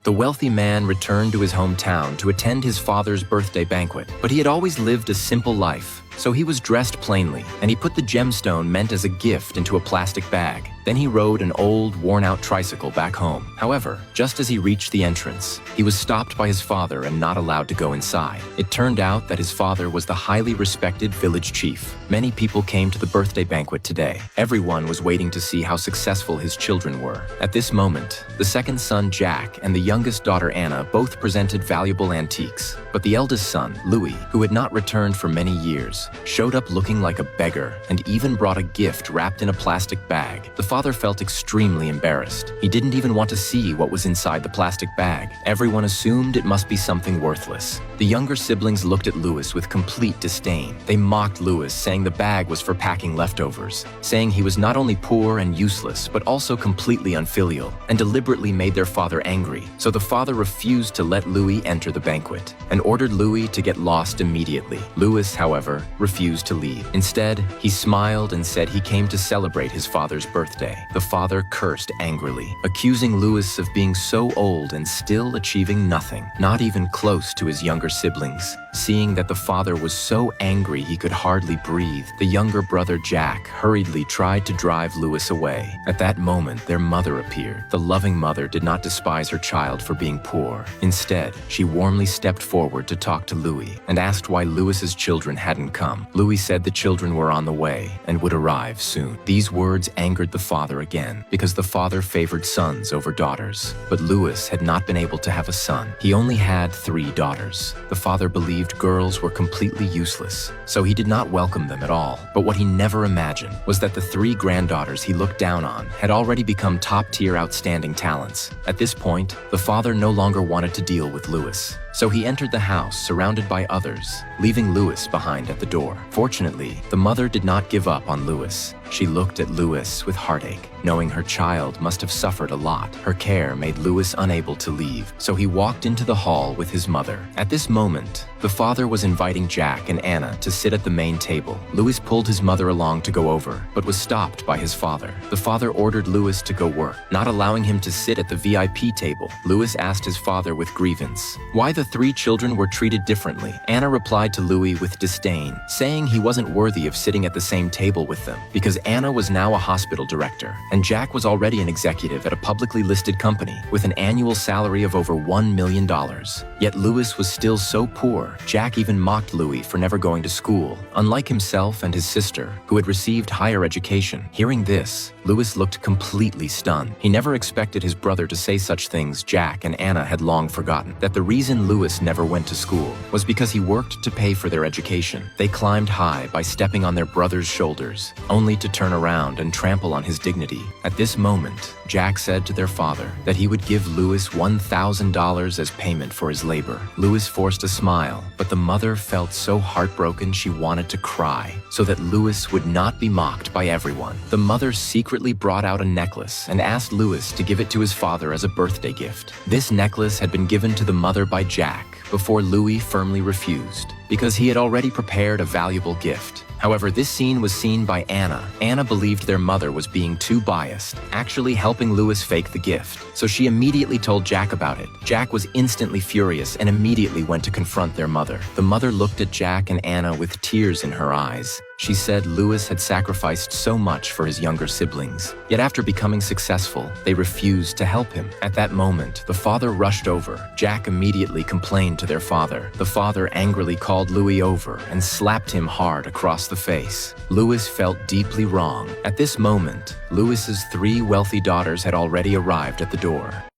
The wealthy man returned to his hometown to attend his father's birthday banquet, but he had always lived a simple life. So he was dressed plainly, and he put the gemstone meant as a gift into a plastic bag. Then he rode an old, worn-out tricycle back home. However, just as he reached the entrance, he was stopped by his father and not allowed to go inside. It turned out that his father was the highly respected village chief. Many people came to the birthday banquet today. Everyone was waiting to see how successful his children were. At this moment, the second son, Jack, and the youngest daughter, Anna, both presented valuable antiques. But the eldest son, Louis, who had not returned for many years, showed up looking like a beggar and even brought a gift wrapped in a plastic bag. The father felt extremely embarrassed. He didn't even want to see what was inside the plastic bag. Everyone assumed it must be something worthless. The younger siblings looked at Louis with complete disdain. They mocked Louis, saying the bag was for packing leftovers, saying he was not only poor and useless, but also completely unfilial, and deliberately made their father angry. So the father refused to let Louis enter the banquet and ordered Louis to get lost immediately. Louis, however, refused to leave. Instead, he smiled and said he came to celebrate his father's birthday. The father cursed angrily, accusing Louis of being so old and still achieving nothing, not even close to his younger siblings. Seeing that the father was so angry he could hardly breathe, the younger brother Jack hurriedly tried to drive Louis away. At that moment, their mother appeared. The loving mother did not despise her child for being poor. Instead, she warmly stepped forward to talk to Louis and asked why Louis's children hadn't come. Louis said the children were on the way and would arrive soon. These words angered the father again, because the father favored sons over daughters. But Louis had not been able to have a son. He only had 3 daughters. The father believed girls were completely useless, so he did not welcome them at all. But what he never imagined was that the 3 granddaughters he looked down on had already become top-tier outstanding talents. At this point, the father no longer wanted to deal with Louis. So he entered the house surrounded by others, leaving Louis behind at the door. Fortunately, the mother did not give up on Louis. She looked at Louis with heartache, knowing her child must have suffered a lot. Her care made Louis unable to leave, so he walked into the hall with his mother. At this moment, the father was inviting Jack and Anna to sit at the main table. Louis pulled his mother along to go over, but was stopped by his father. The father ordered Louis to go work, not allowing him to sit at the VIP table. Louis asked his father with grievance why the 3 children were treated differently. Anna replied to Louis with disdain, saying he wasn't worthy of sitting at the same table with them, because Anna was now a hospital director, and Jack was already an executive at a publicly listed company with an annual salary of over $1 million. Yet Louis was still so poor. Jack even mocked Louis for never going to school, unlike himself and his sister, who had received higher education. Hearing this, Louis looked completely stunned. He never expected his brother to say such things. Jack and Anna had long forgotten that the reason Louis never went to school was because he worked to pay for their education. They climbed high by stepping on their brother's shoulders, only to turn around and trample on his dignity. At this moment, Jack said to their father that he would give Louis $1,000 as payment for his labor. Louis forced a smile, but the mother felt so heartbroken she wanted to cry, so that Louis would not be mocked by everyone. The mother secretly brought out a necklace and asked Louis to give it to his father as a birthday gift. This necklace had been given to the mother by Jack before Louis firmly refused, because he had already prepared a valuable gift. However, this scene was seen by Anna. Anna believed their mother was being too biased, actually helping Louis fake the gift. So she immediately told Jack about it. Jack was instantly furious and immediately went to confront their mother. The mother looked at Jack and Anna with tears in her eyes. She said Louis had sacrificed so much for his younger siblings. Yet after becoming successful, they refused to help him. At that moment, the father rushed over. Jack immediately complained to their father. The father angrily called Louis over and slapped him hard across the face. Louis felt deeply wrong. At this moment, Louis's 3 wealthy daughters had already arrived at the door.